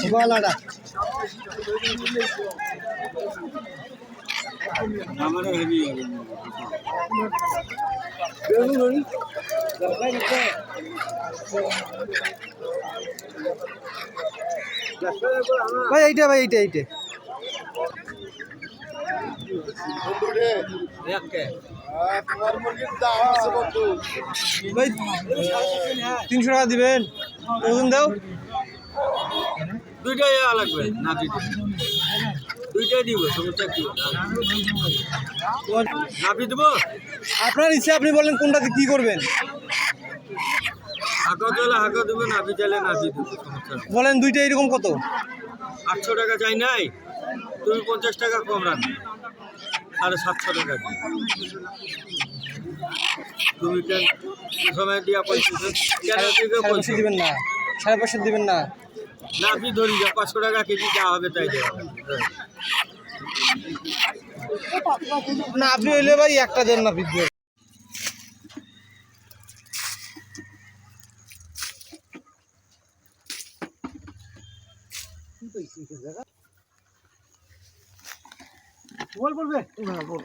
কুবালাটা ভাই এইটা ভাই 300 টাকা দিবেন ওজন দাও দুইটাই লাগবে না দুইটাই দিব সমস্যা কি নাপি দেবো আপনার ইচ্ছা আপনি বলেন কোনটাতে কি করবেন হাঁকা চাইলে হাঁকা দেবো নাপি চাইলে নাপি দেবো সমস্যা বলেন দুইটা এরকম কত 800 টাকা চাই নাই তুমি 50 টাকা কম রাখবে 750 টাকা তুমি কেন সময় দিয়া পয়সা কেন দিবেন না 550 দিবেন না নাপি ধরি যা 500 টাকা কেজি যা হবে তাই দেওয়া না আপনি হইলে ভাই একটা দেন না ভিডিও বলবে না বল